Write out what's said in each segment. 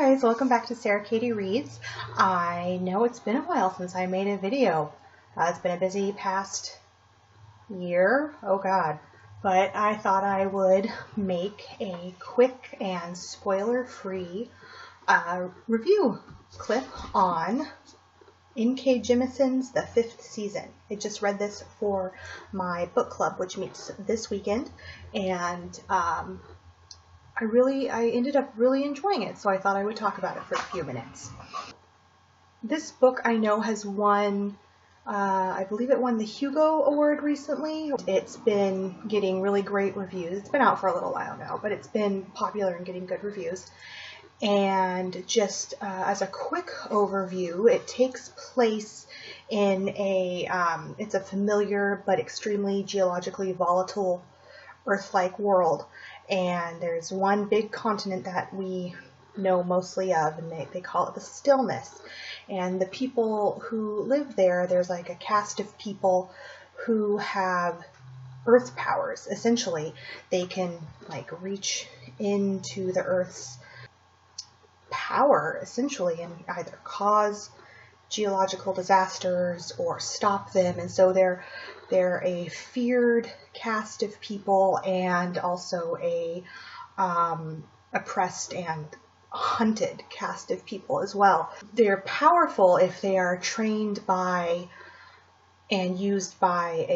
guys, welcome back to Sarah Katie Reads. I know it's been a while since I made a video. It's been a busy past year, oh god, but I thought I would make a quick and spoiler-free review clip on NK Jemisin's The 5th Season. I just read this for my book club, which meets this weekend, and I ended up really enjoying it, so I thought I would talk about it for a few minutes. This book I know has won, I believe it won the Hugo Award recently. It's been getting really great reviews. It's been out for a little while now, but it's been popular and getting good reviews. And just as a quick overview, it takes place in it's a familiar but extremely geologically volatile Earth-like world. And there's one big continent that we know mostly of, and they call it the Stillness. And the people who live there, there's like a caste of people who have earth powers. Essentially, they can like reach into the Earth's power, essentially, and either cause geological disasters or stop them. And so they're a feared caste of people, and also a oppressed and hunted caste of people as well. They're powerful if they are trained by and used by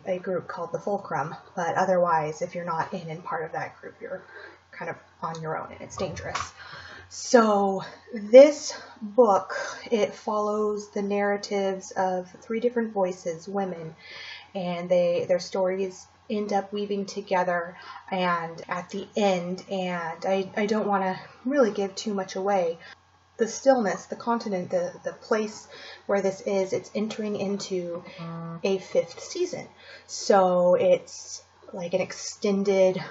a group called the Fulcrum, but otherwise, if you're not in and part of that group, you're kind of on your own and it's dangerous. So this book, it follows the narratives of 3 different voices, women, and their stories end up weaving together, and at the end, and I don't want to really give too much away, the Stillness, the continent, the place where this is, it's entering into a 5th season. So it's like an extended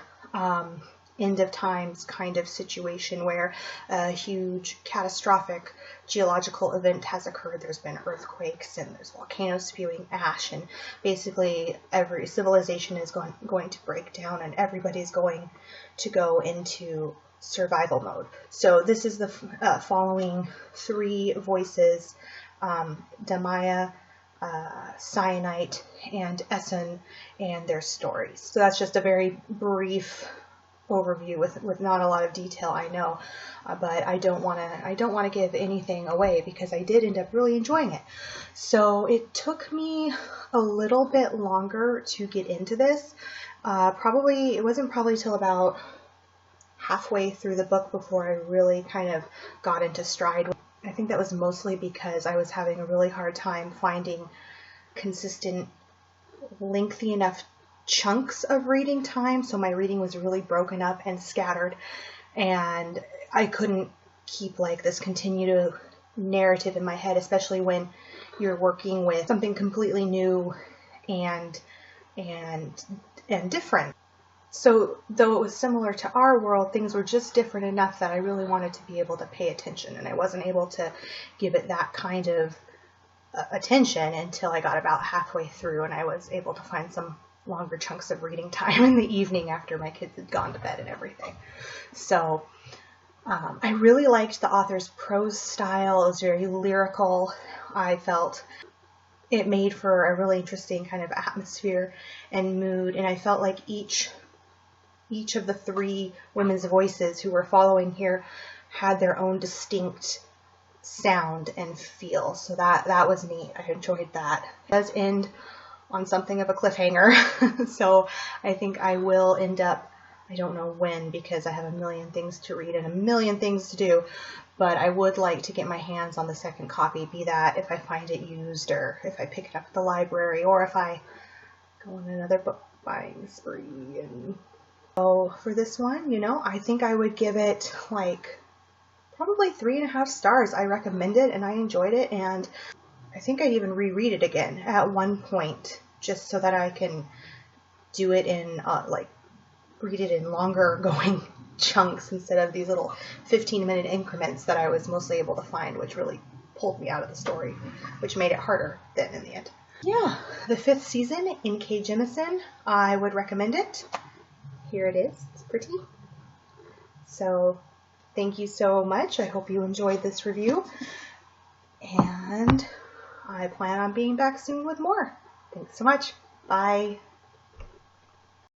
end of times kind of situation where a huge catastrophic geological event has occurred. There's been earthquakes and there's volcanoes spewing ash, and basically every civilization is going to break down, and everybody's going to go into survival mode. So this is the following 3 voices, Damaya, Cyanite, and Essen, and their stories. So that's just a very brief overview with not a lot of detail, I know, but I don't want to give anything away because I did end up really enjoying it. So it took me a little bit longer to get into this. It wasn't probably till about halfway through the book before I really kind of got into stride. I think that was mostly because I was having a really hard time finding consistent, lengthy enough chunks of reading time, so my reading was really broken up and scattered, and I couldn't keep like this continued narrative in my head, especially when you're working with something completely new and different. So though it was similar to our world, things were just different enough that I really wanted to be able to pay attention, and I wasn't able to give it that kind of attention until I got about halfway through, and I was able to find some longer chunks of reading time in the evening after my kids had gone to bed and everything. So I really liked the author's prose style. It was very lyrical. I felt it made for a really interesting kind of atmosphere and mood, and I felt like each of the 3 women's voices who were following here had their own distinct sound and feel. So that was neat. I enjoyed that. It does end on something of a cliffhanger, so I think I will end up, I don't know when because I have a million things to read and a million things to do, but I would like to get my hands on the second copy, be that if I find it used or if I pick it up at the library or if I go on another book buying spree. And so for this one, I think I would give it like probably 3.5 stars. I recommend it and I enjoyed it, and I think I'd even reread it again at one point just so that I can do it in read it in longer going chunks instead of these little 15-minute increments that I was mostly able to find, which really pulled me out of the story, which made it harder then in the end. Yeah, the 5th season, NK Jemisin. I would recommend it. Here it is. It's pretty. So thank you so much. I hope you enjoyed this review, and I plan on being back soon with more. Thanks so much. Bye.